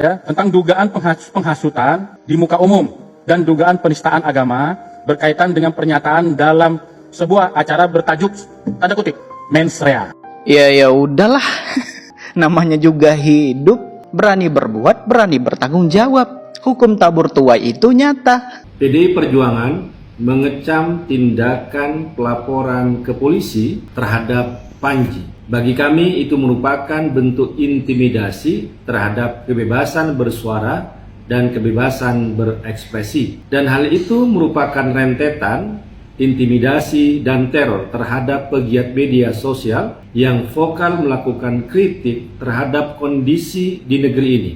Tentang dugaan penghasutan di muka umum dan dugaan penistaan agama berkaitan dengan pernyataan dalam sebuah acara bertajuk tanda kutip mens rea. Ya udahlah. Namanya juga hidup, berani berbuat, berani bertanggung jawab. Hukum tabur tuai itu nyata. PDI Perjuangan mengecam tindakan pelaporan ke polisi terhadap Panji. Bagi kami itu merupakan bentuk intimidasi terhadap kebebasan bersuara dan kebebasan berekspresi. Dan hal itu merupakan rentetan intimidasi dan teror terhadap pegiat media sosial yang vokal melakukan kritik terhadap kondisi di negeri ini.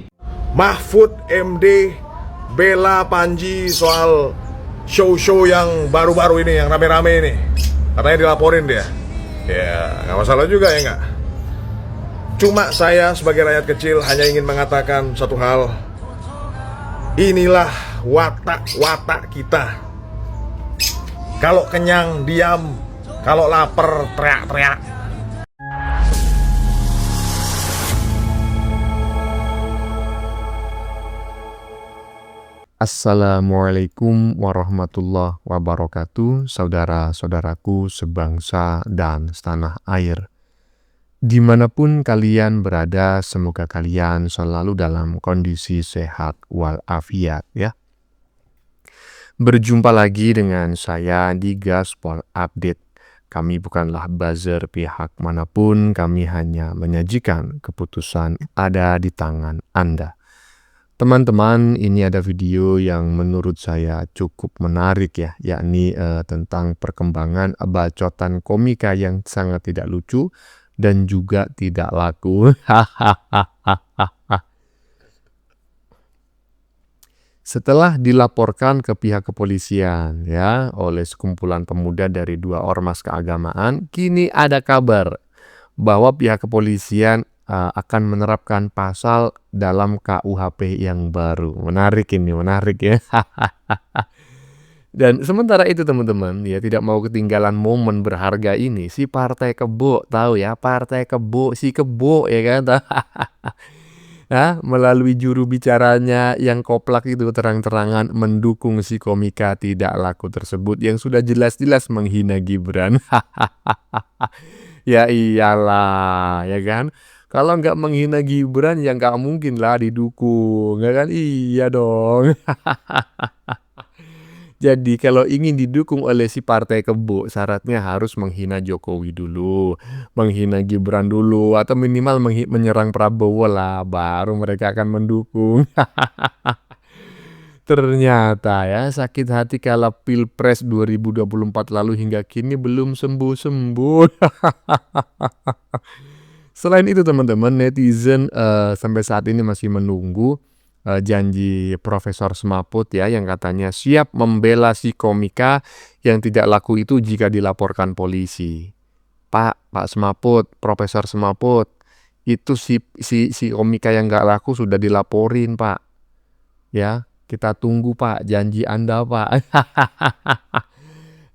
Mahfud MD bela Panji soal show-show yang baru-baru ini, yang rame-rame ini. Katanya dilaporin dia. Ya, nggak masalah juga ya nggak? Cuma saya sebagai rakyat kecil hanya ingin mengatakan satu hal. Inilah watak-watak kita. Kalau kenyang, diam. Kalau lapar, teriak-teriak. Assalamualaikum warahmatullahi wabarakatuh, saudara-saudaraku sebangsa dan setanah air. Dimanapun kalian berada, semoga kalian selalu dalam kondisi sehat walafiat ya. Berjumpa lagi dengan saya di Gaspol Update. Kami bukanlah buzzer pihak manapun, kami hanya menyajikan keputusan ada di tangan Anda. Teman-teman, ini ada video yang menurut saya cukup menarik ya, yakni tentang perkembangan bacotan komika yang sangat tidak lucu dan juga tidak laku. Setelah dilaporkan ke pihak kepolisian ya oleh sekumpulan pemuda dari 2 ormas keagamaan, kini ada kabar bahwa pihak kepolisian akan menerapkan pasal dalam KUHP yang baru. Menarik ini, menarik ya. Dan sementara itu teman-teman, ya tidak mau ketinggalan momen berharga ini. Si Partai Kebo, tahu ya, Partai Kebo, si Kebo ya kan. Nah, melalui juru bicaranya yang koplak itu terang-terangan mendukung si komika tidak laku tersebut yang sudah jelas-jelas menghina Gibran. Ya iyalah, ya kan. Kalau nggak menghina Gibran ya nggak mungkin lah didukung, ya kan? Iya dong. Jadi kalau ingin didukung oleh si Partai Kebo, syaratnya harus menghina Jokowi dulu, menghina Gibran dulu, atau minimal menyerang Prabowo lah, baru mereka akan mendukung. Ternyata ya sakit hati kala Pilpres 2024 lalu hingga kini belum sembuh-sembuh. Selain itu teman-teman, netizen sampai saat ini masih menunggu janji Profesor Smaput ya yang katanya siap membela si komika yang tidak laku itu jika dilaporkan polisi. Pak Smaput, Profesor Smaput, itu si komika yang nggak laku sudah dilaporin Pak. Ya, kita tunggu Pak janji Anda Pak.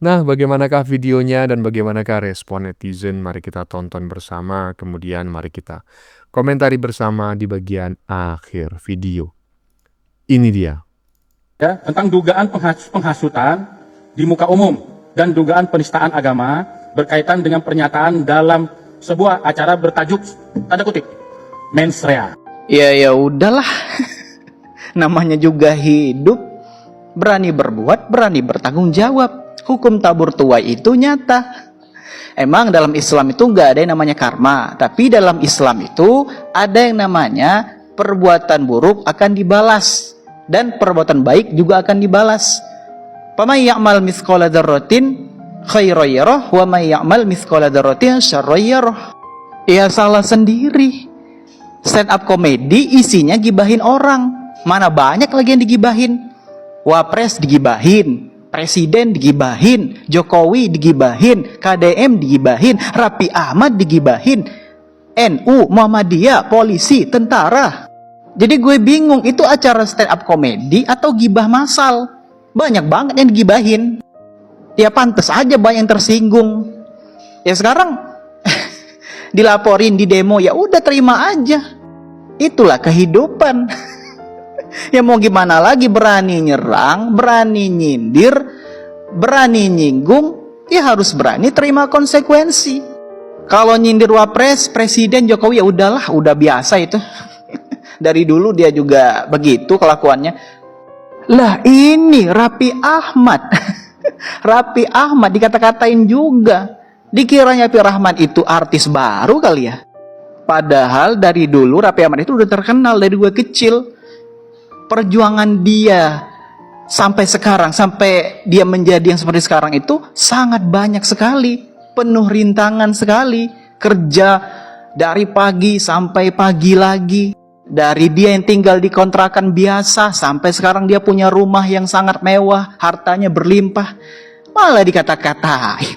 Nah, bagaimanakah videonya dan bagaimanakah respon netizen? Mari kita tonton bersama, kemudian mari kita komentari bersama di bagian akhir video. Ini dia. Tentang dugaan penghasutan di muka umum dan dugaan penistaan agama berkaitan dengan pernyataan dalam sebuah acara bertajuk tanda kutip mens rea. Ya udahlah. Namanya juga hidup, berani berbuat, berani bertanggung jawab. Hukum tabur tuai itu nyata. Emang dalam Islam itu nggak ada yang namanya karma, tapi dalam Islam itu ada yang namanya perbuatan buruk akan dibalas dan perbuatan baik juga akan dibalas. Faman ya'mal mithqala dzarratin khairan yarah wa may ya'mal mithqala dzarratin syarran yarah. Ya salah sendiri. Stand up komedi isinya gibahin orang. Mana banyak lagi yang digibahin. Wapres digibahin, Presiden digibahin, Jokowi digibahin, KDM digibahin, Raffi Ahmad digibahin, NU, Muhammadiyah, polisi, tentara. Jadi gue bingung, itu acara stand up komedi atau gibah massal? Banyak banget yang digibahin. Ya pantes aja banyak yang tersinggung. Ya sekarang dilaporin di demo, ya udah terima aja. Itulah kehidupan. Ya mau gimana lagi, berani nyerang, berani nyindir, berani nyinggung, ya harus berani terima konsekuensi. Kalau nyindir wapres, Presiden Jokowi ya udahlah, udah biasa itu. Dari dulu dia juga begitu kelakuannya. Lah ini Raffi Ahmad. Raffi Ahmad dikata-katain juga. Dikiranya Raffi Ahmad itu artis baru kali ya. Padahal dari dulu Raffi Ahmad itu udah terkenal dari gue kecil. Perjuangan dia sampai sekarang, sampai dia menjadi yang seperti sekarang itu sangat banyak sekali, penuh rintangan sekali. Kerja dari pagi sampai pagi lagi. Dari dia yang tinggal di kontrakan biasa sampai sekarang dia punya rumah yang sangat mewah, hartanya berlimpah, malah dikata-katain.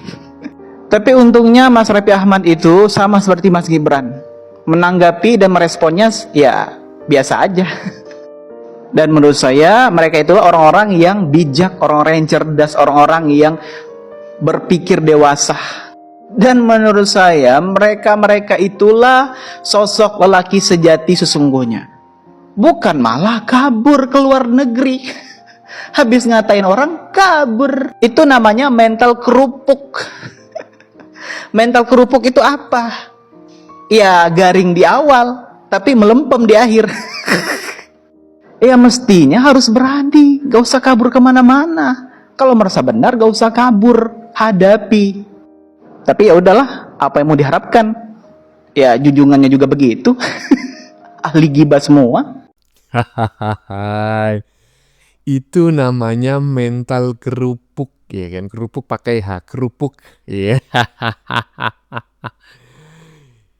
Tapi untungnya Mas Raffi Ahmad itu sama seperti Mas Gibran, menanggapi dan meresponnya ya biasa aja. Dan menurut saya mereka itu orang-orang yang bijak, orang-orang yang cerdas, orang-orang yang berpikir dewasa. Dan menurut saya mereka itulah sosok lelaki sejati sesungguhnya. Bukan malah kabur ke luar negeri. Habis ngatain orang kabur. Itu namanya mental kerupuk. Mental kerupuk itu apa? Ya garing di awal, tapi melempem di akhir. Ya mestinya harus berani, gak usah kabur kemana-mana. Kalau merasa benar gak usah kabur, hadapi. Tapi ya udahlah, apa yang mau diharapkan? Ya junjungannya juga begitu. Ahli gibah semua. Hahaha. Itu namanya mental kerupuk, ya kan? Kerupuk pakai H, kerupuk. Ya.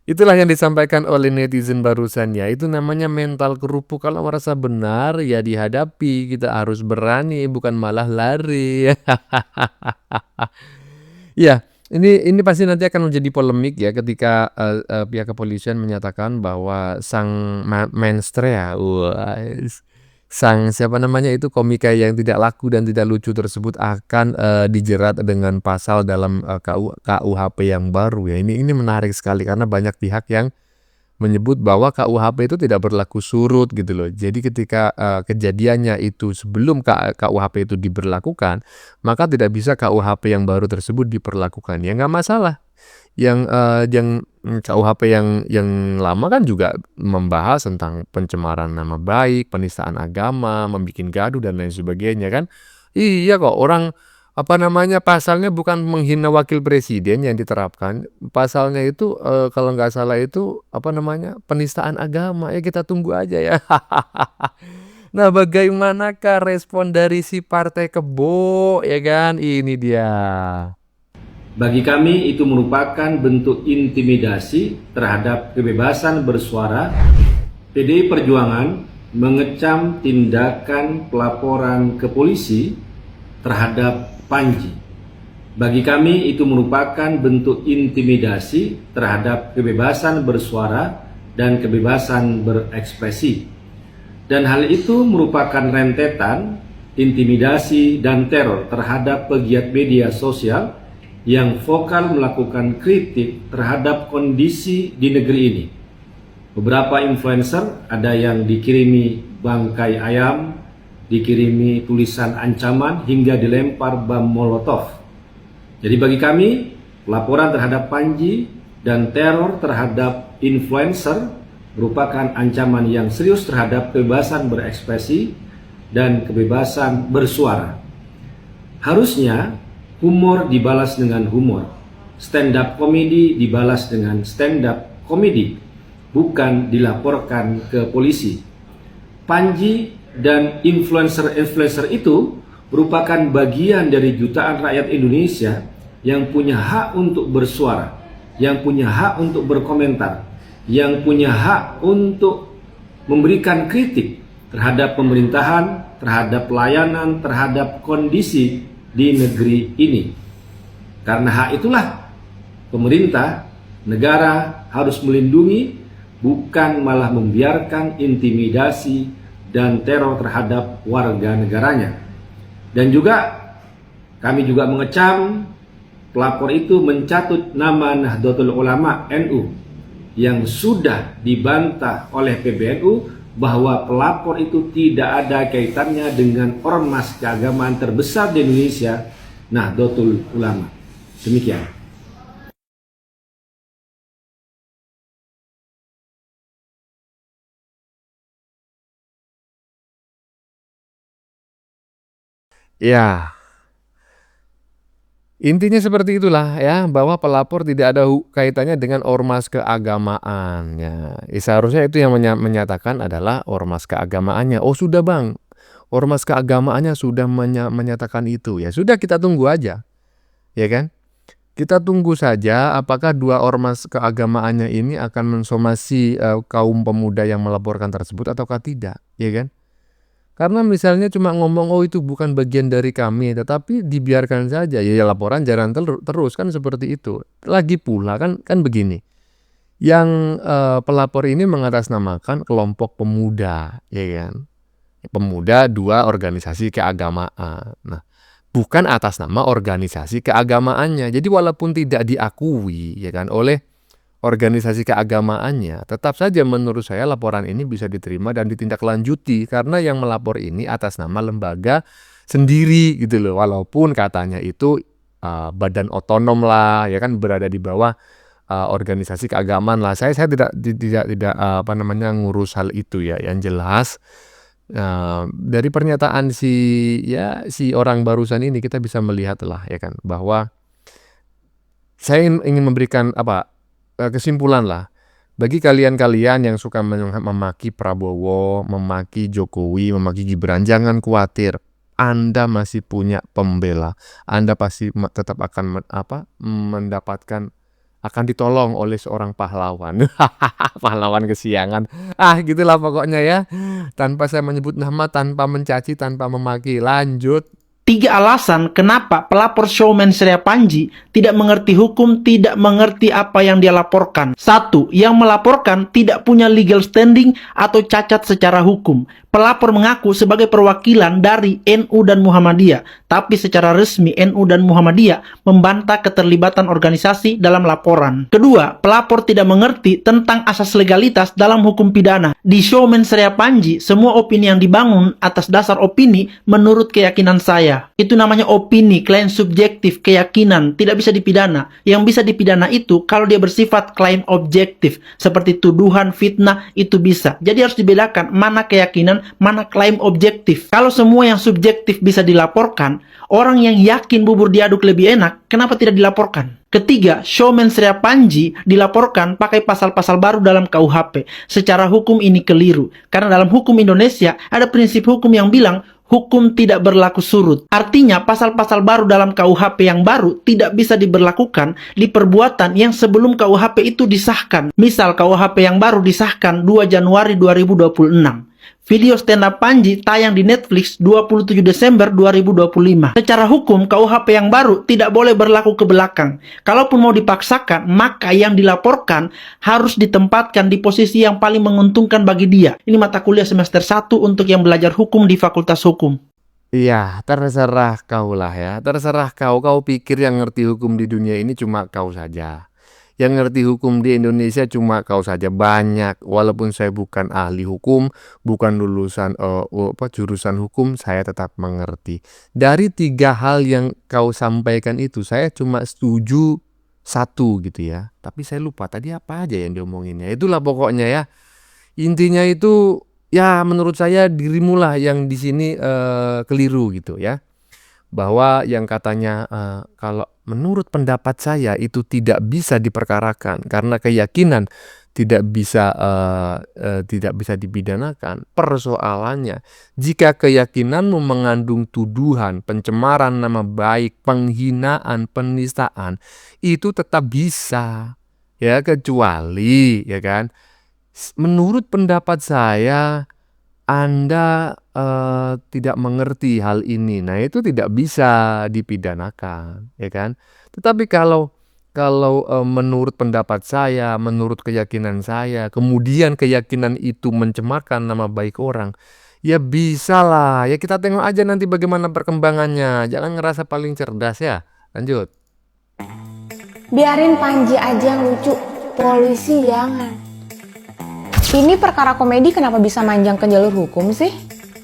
Itulah yang disampaikan oleh netizen barusan ya. Itu namanya mental kerupuk. Kalau merasa benar ya dihadapi. Kita harus berani, bukan malah lari. Ya, ini pasti nanti akan menjadi polemik ya ketika pihak kepolisian menyatakan bahwa sang Menstrea, sang siapa namanya itu komika yang tidak laku dan tidak lucu tersebut akan dijerat dengan pasal dalam KUHP yang baru ya. Ini menarik sekali karena banyak pihak yang menyebut bahwa KUHP itu tidak berlaku surut gitu loh. Jadi ketika kejadiannya itu sebelum KUHP itu diberlakukan, maka tidak bisa KUHP yang baru tersebut diperlakukan. Ya nggak masalah. Yang KUHP yang lama kan juga membahas tentang pencemaran nama baik, penistaan agama, membuat gaduh dan lain sebagainya kan. Iya kok, orang pasalnya bukan menghina wakil presiden yang diterapkan. Pasalnya itu kalau nggak salah itu penistaan agama. Ya kita tunggu aja ya. Nah, bagaimanakah respon dari si Partai Kebo ya kan? Ini dia. Bagi kami itu merupakan bentuk intimidasi terhadap kebebasan bersuara. PDI Perjuangan mengecam tindakan pelaporan ke polisi terhadap Panji. Bagi kami itu merupakan bentuk intimidasi terhadap kebebasan bersuara dan kebebasan berekspresi. Dan hal itu merupakan rentetan intimidasi dan teror terhadap pegiat media sosial yang vokal melakukan kritik terhadap kondisi di negeri ini. Beberapa influencer ada yang dikirimi bangkai ayam, dikirimi tulisan ancaman hingga dilempar bom molotov. Jadi bagi kami, pelaporan terhadap Panji dan teror terhadap influencer merupakan ancaman yang serius terhadap kebebasan berekspresi dan kebebasan bersuara. Harusnya humor dibalas dengan humor, stand up komedi dibalas dengan stand up komedi, bukan dilaporkan ke polisi. Panji dan influencer-influencer itu merupakan bagian dari jutaan rakyat Indonesia yang punya hak untuk bersuara, yang punya hak untuk berkomentar, yang punya hak untuk memberikan kritik terhadap pemerintahan, terhadap pelayanan, terhadap kondisi di negeri ini. Karena hak itulah pemerintah, negara harus melindungi, bukan malah membiarkan intimidasi dan teror terhadap warga negaranya. Dan juga kami juga mengecam pelapor itu mencatut nama Nahdlatul Ulama NU yang sudah dibantah oleh PBNU bahwa pelapor itu tidak ada kaitannya dengan ormas keagamaan terbesar di Indonesia, Nahdlatul Ulama. Demikian. Ya, intinya seperti itulah ya, bahwa pelapor tidak ada kaitannya dengan ormas keagamaan ya. Seharusnya itu yang menyatakan adalah ormas keagamaannya. Oh sudah bang, ormas keagamaannya sudah menyatakan itu. Ya sudah, kita tunggu aja, ya kan? Kita tunggu saja apakah dua ormas keagamaannya ini akan mensomasi kaum pemuda yang melaporkan tersebut ataukah tidak, ya kan? Karena misalnya cuma ngomong, oh itu bukan bagian dari kami, tetapi dibiarkan saja, ya laporan jalan terus kan seperti itu. Lagi pula kan begini, yang pelapor ini mengatasnamakan kelompok pemuda, ya kan? Pemuda dua organisasi keagamaan. Nah, bukan atas nama organisasi keagamaannya. Jadi walaupun tidak diakui, ya kan, oleh organisasi keagamaannya, tetap saja menurut saya laporan ini bisa diterima dan ditindaklanjuti karena yang melapor ini atas nama lembaga sendiri gitu loh, walaupun katanya itu badan otonom lah, ya kan, berada di bawah organisasi keagamaan lah. Saya tidak ngurus hal itu ya. Yang jelas dari pernyataan si orang barusan ini kita bisa melihat lah, ya kan, bahwa saya ingin memberikan kesimpulan lah, bagi kalian-kalian yang suka memaki Prabowo, memaki Jokowi, memaki Gibran, jangan khawatir, Anda masih punya pembela, Anda pasti tetap akan mendapatkan, akan ditolong oleh seorang pahlawan. Pahlawan kesiangan, gitulah pokoknya ya, tanpa saya menyebut nama, tanpa mencaci, tanpa memaki. Lanjut. 3 alasan kenapa pelapor Showman Surya Panji tidak mengerti hukum, tidak mengerti apa yang dia laporkan. 1. Yang melaporkan tidak punya legal standing atau cacat secara hukum. Pelapor mengaku sebagai perwakilan dari NU dan Muhammadiyah, tapi secara resmi NU dan Muhammadiyah membantah keterlibatan organisasi dalam laporan. Kedua, pelapor tidak mengerti tentang asas legalitas dalam hukum pidana. Di Showman Surya Panji, semua opini yang dibangun atas dasar opini menurut keyakinan saya. Itu namanya opini, klaim subjektif, keyakinan, tidak bisa dipidana. Yang bisa dipidana itu kalau dia bersifat klaim objektif, seperti tuduhan, fitnah, itu bisa. Jadi harus dibedakan mana keyakinan, mana klaim objektif. Kalau semua yang subjektif bisa dilaporkan, orang yang yakin bubur diaduk lebih enak, kenapa tidak dilaporkan? Ketiga, Showman Surya Panji dilaporkan pakai pasal-pasal baru dalam KUHP. Secara hukum ini keliru, karena dalam hukum Indonesia ada prinsip hukum yang bilang hukum tidak berlaku surut. Artinya pasal-pasal baru dalam KUHP yang baru tidak bisa diberlakukan di perbuatan yang sebelum KUHP itu disahkan. Misal KUHP yang baru disahkan 2 Januari 2026. Video stand up Panji tayang di Netflix 27 Desember 2025. Secara hukum, KUHP yang baru tidak boleh berlaku ke belakang. Kalaupun mau dipaksakan, maka yang dilaporkan harus ditempatkan di posisi yang paling menguntungkan bagi dia. Ini mata kuliah semester 1 untuk yang belajar hukum di Fakultas Hukum. Iya, terserah kau lah ya. Terserah kau. Kau pikir yang ngerti hukum di dunia ini cuma kau saja. Yang ngerti hukum di Indonesia cuma kau saja. Banyak. Walaupun saya bukan ahli hukum, bukan lulusan jurusan hukum, saya tetap mengerti. Dari 3 hal yang kau sampaikan itu, saya cuma setuju 1 gitu ya. Tapi saya lupa tadi apa aja yang diomonginnya. Itulah pokoknya ya. Intinya itu ya menurut saya dirimu lah yang di sini keliru gitu ya. Bahwa yang katanya kalau menurut pendapat saya itu tidak bisa diperkarakan karena keyakinan tidak bisa dipidanakan. Persoalannya, jika keyakinanmu mengandung tuduhan, pencemaran nama baik, penghinaan, penistaan, itu tetap bisa, ya, kecuali, ya kan, menurut pendapat saya Anda tidak mengerti hal ini. Nah, itu tidak bisa dipidanakan, ya kan? Tetapi kalau menurut pendapat saya, menurut keyakinan saya, kemudian keyakinan itu mencemarkan nama baik orang, ya bisa lah. Ya kita tengok aja nanti bagaimana perkembangannya. Jangan ngerasa paling cerdas ya. Lanjut. Biarin Panji aja yang lucu, polisi jangan. Ini perkara komedi kenapa bisa manjang ke jalur hukum sih?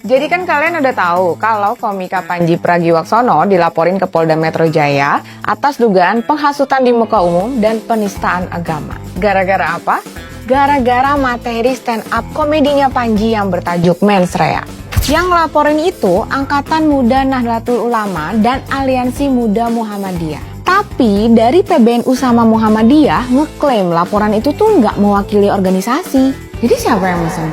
Jadi kan kalian udah tahu kalau komika Panji Pragiwaksono dilaporin ke Polda Metro Jaya atas dugaan penghasutan di muka umum dan penistaan agama. Gara-gara apa? Gara-gara materi stand up komedinya Panji yang bertajuk Mens Rea. Yang ngelaporin itu Angkatan Muda Nahdlatul Ulama dan Aliansi Muda Muhammadiyah. Tapi dari PBNU sama Muhammadiyah ngeklaim laporan itu tuh nggak mewakili organisasi. Jadi siapa yang mesen?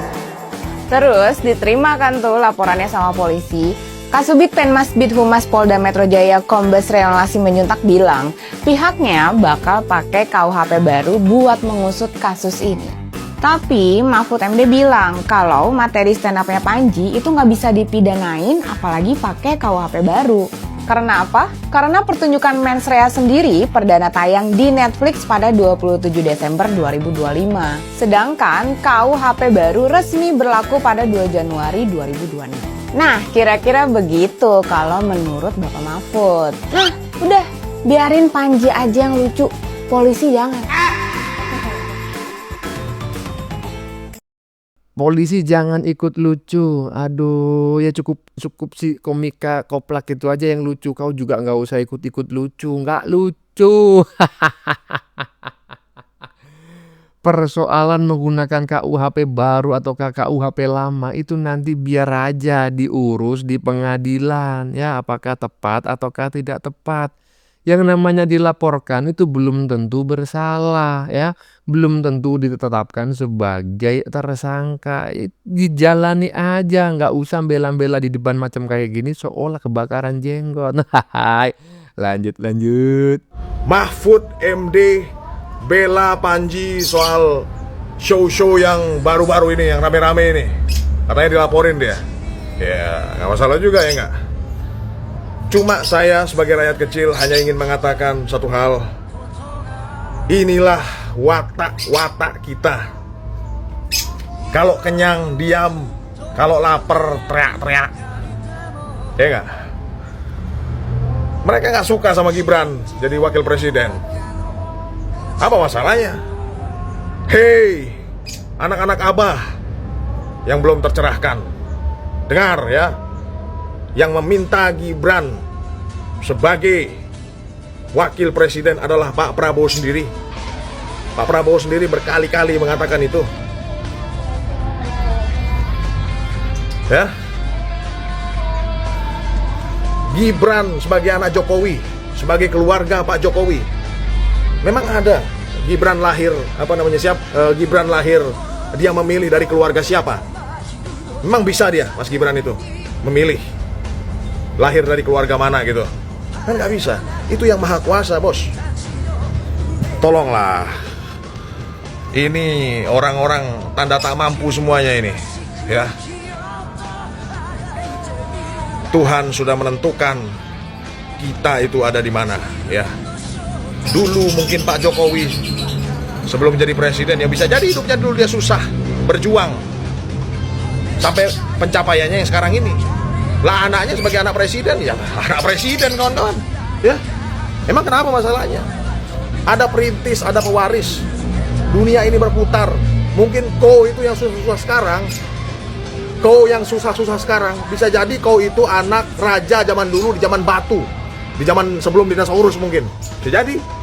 Terus diterima kan tuh laporannya sama polisi. Kasubit Penmasbid Humas Polda Metro Jaya Kombes Reonasi Menjuntak bilang pihaknya bakal pakai KUHP baru buat mengusut kasus ini. Tapi Mahfud MD bilang kalau materi stand up-nya Panji itu nggak bisa dipidanain apalagi pakai KUHP baru. Karena apa? Karena pertunjukan Mens Rea sendiri perdana tayang di Netflix pada 27 Desember 2025. Sedangkan KUHP baru resmi berlaku pada 2 Januari 2026. Nah, kira-kira begitu kalau menurut Bapak Mahfud. Nah, udah, biarin Panji aja yang lucu, polisi jangan. Polisi jangan ikut lucu. Aduh, ya cukup si komika Koplak itu aja yang lucu. Kau juga nggak usah ikut-ikut lucu. Nggak lucu. Persoalan menggunakan KUHP baru atau KUHP lama itu nanti biar aja diurus di pengadilan. Ya, apakah tepat ataukah tidak tepat. Yang namanya dilaporkan itu belum tentu bersalah, ya, belum tentu ditetapkan sebagai tersangka. Dijalani aja, nggak usah bela-bela di depan macam kayak gini seolah kebakaran jenggot. Lanjut. Mahfud MD bela Panji soal show-show yang baru-baru ini, yang rame-rame ini. Katanya dilaporin dia. Ya, nggak masalah juga ya nggak? Cuma saya sebagai rakyat kecil hanya ingin mengatakan satu hal. Inilah watak-watak kita. Kalau kenyang diam, kalau lapar teriak-teriak. Ya nggak? Mereka nggak suka sama Gibran jadi wakil presiden. Apa masalahnya? Hei, anak-anak Abah yang belum tercerahkan, dengar ya. Yang meminta Gibran sebagai wakil presiden adalah Pak Prabowo sendiri. Pak Prabowo sendiri berkali-kali mengatakan itu. Ya. Gibran sebagai anak Jokowi, sebagai keluarga Pak Jokowi. Memang ada Gibran lahir, Gibran lahir, dia memilih dari keluarga siapa? Memang bisa dia, Mas Gibran itu memilih lahir dari keluarga mana gitu. Kan nggak bisa. Itu yang maha kuasa, bos. Tolonglah. Ini orang-orang tanda tak mampu semuanya ini, ya. Tuhan sudah menentukan kita itu ada di mana, ya. Dulu mungkin Pak Jokowi sebelum jadi presiden, ya bisa jadi hidupnya dulu dia susah, berjuang sampai pencapaiannya yang sekarang ini. Lah anaknya sebagai anak presiden, ya anak presiden kawan-kawan. Ya, emang kenapa masalahnya? Ada perintis, ada pewaris. Dunia ini berputar. Mungkin kau itu yang susah-susah sekarang, kau yang susah-susah sekarang, bisa jadi kau itu anak raja zaman dulu, di zaman batu, di zaman sebelum dinosaurus mungkin. Bisa jadi.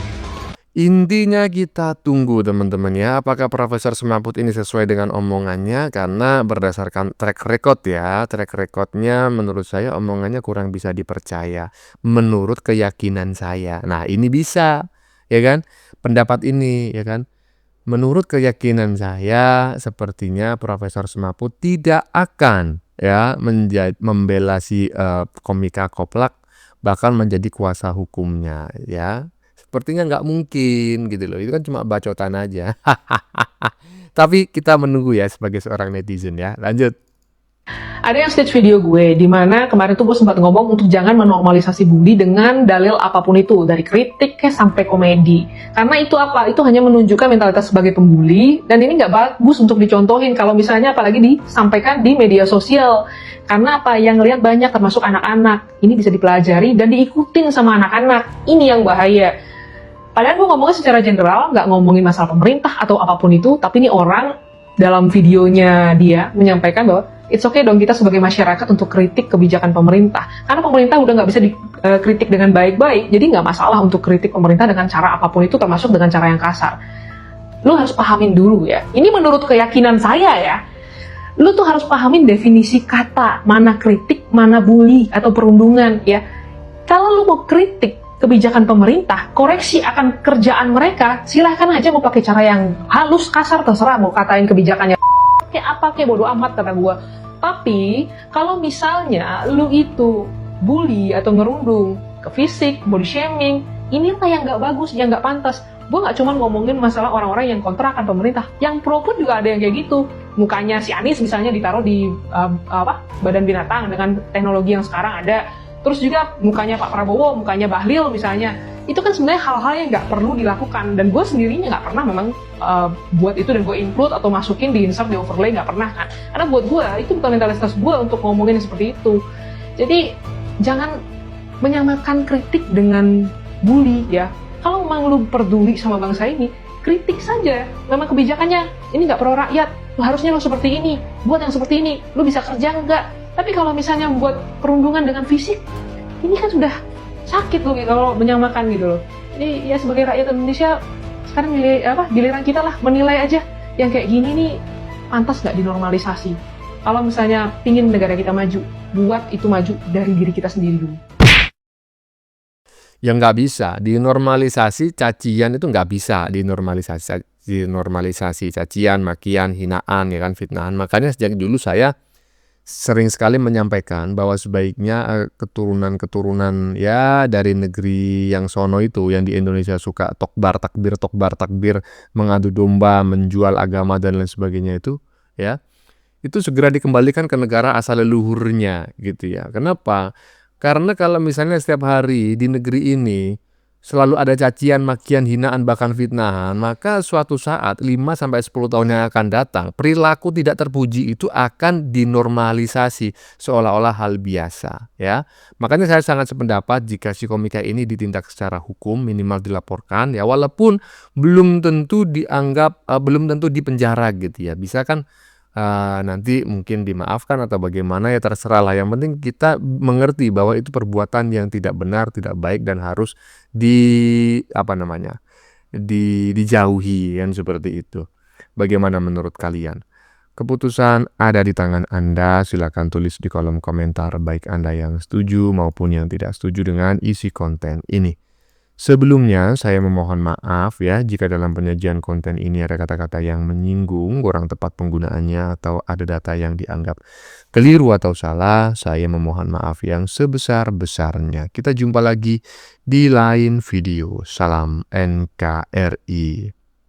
Intinya kita tunggu teman-teman ya, apakah Profesor Semaput ini sesuai dengan omongannya, karena berdasarkan track record ya, track recordnya menurut saya omongannya kurang bisa dipercaya menurut keyakinan saya. Nah ini bisa ya kan, pendapat ini ya kan, menurut keyakinan saya sepertinya Profesor Semaput tidak akan ya membela si komika Koplak, bahkan menjadi kuasa hukumnya ya. Sepertinya nggak mungkin gitu loh, itu kan cuma bacotan aja. Tapi kita menunggu ya sebagai seorang netizen ya. Lanjut. Ada yang stage video gue, di mana kemarin tuh gue sempat ngomong untuk jangan menormalisasi bully dengan dalil apapun itu, dari kritik sampai komedi. Karena itu apa? Itu hanya menunjukkan mentalitas sebagai pembuli, dan ini nggak bagus untuk dicontohin kalau misalnya apalagi disampaikan di media sosial. Karena apa? Yang lihat banyak termasuk anak-anak. Ini bisa dipelajari dan diikutin sama anak-anak. Ini yang bahaya. Padahal gue ngomongnya secara general, nggak ngomongin masalah pemerintah atau apapun itu, tapi ini orang dalam videonya dia menyampaikan bahwa it's okay dong kita sebagai masyarakat untuk kritik kebijakan pemerintah. Karena pemerintah udah nggak bisa dikritik dengan baik-baik, jadi nggak masalah untuk kritik pemerintah dengan cara apapun itu, termasuk dengan cara yang kasar. Lu harus pahamin dulu ya. Ini menurut keyakinan saya ya. Lu tuh harus pahamin definisi kata, mana kritik, mana bully atau perundungan ya. Kalau lu mau kritik kebijakan pemerintah, koreksi akan kerjaan mereka, silahkan aja mau pakai cara yang halus, kasar, terserah, mau katain kebijakannya kayak apa, kayak bodo amat kata gue. Tapi kalau misalnya lu itu bully atau ngerundung ke fisik, body shaming, inilah yang nggak bagus, yang nggak pantas. Gue nggak cuma ngomongin masalah orang-orang yang kontra akan pemerintah, yang pro pun juga ada yang kayak gitu. Mukanya si Anies misalnya ditaruh di badan binatang dengan teknologi yang sekarang ada. Terus juga mukanya Pak Prabowo, mukanya Bahlil misalnya, itu kan sebenarnya hal-hal yang nggak perlu dilakukan. Dan gue sendirinya nggak pernah memang buat itu dan gue include atau masukin di insert, di overlay, nggak pernah kan. Karena buat gue itu bukan mentalitas gue untuk ngomongin yang seperti itu. Jadi jangan menyamakan kritik dengan bully ya. Kalau memang lu peduli sama bangsa ini, kritik saja. Memang kebijakannya ini nggak pro rakyat, harusnya lu seperti ini, buat yang seperti ini, lu bisa kerja nggak? Tapi kalau misalnya buat perundungan dengan fisik, ini kan sudah sakit loh kalau menyamakan gitu loh. Jadi ya sebagai rakyat Indonesia sekarang giliran kita lah menilai aja yang kayak gini nih pantas nggak dinormalisasi. Kalau misalnya pingin negara kita maju, buat itu maju dari diri kita sendiri dulu. Yang nggak bisa dinormalisasi, cacian itu nggak bisa dinormalisasi cacian, makian, hinaan, ya kan, fitnahan. Makanya sejak dulu saya sering sekali menyampaikan bahwa sebaiknya keturunan-keturunan ya dari negeri yang sono itu, yang di Indonesia suka tokbar takbir, mengadu domba, menjual agama dan lain sebagainya itu segera dikembalikan ke negara asal leluhurnya gitu ya. Kenapa? Karena kalau misalnya setiap hari di negeri ini selalu ada cacian, makian, hinaan, bahkan fitnahan, maka suatu saat 5-10 tahun yang akan datang, perilaku tidak terpuji itu akan dinormalisasi seolah-olah hal biasa ya. Makanya saya sangat sependapat jika si komika ini ditindak secara hukum, minimal dilaporkan ya, walaupun belum tentu dipenjara gitu ya. Bisa kan nanti mungkin dimaafkan atau bagaimana ya, terserah lah. Yang penting kita mengerti bahwa itu perbuatan yang tidak benar, tidak baik dan harus dijauhi kan, seperti itu. Bagaimana menurut kalian? Keputusan ada di tangan Anda. Silakan tulis di kolom komentar baik Anda yang setuju maupun yang tidak setuju dengan isi konten ini. Sebelumnya, saya memohon maaf ya jika dalam penyajian konten ini ada kata-kata yang menyinggung, kurang tepat penggunaannya, atau ada data yang dianggap keliru atau salah. Saya memohon maaf yang sebesar-besarnya. Kita jumpa lagi di lain video. Salam NKRI.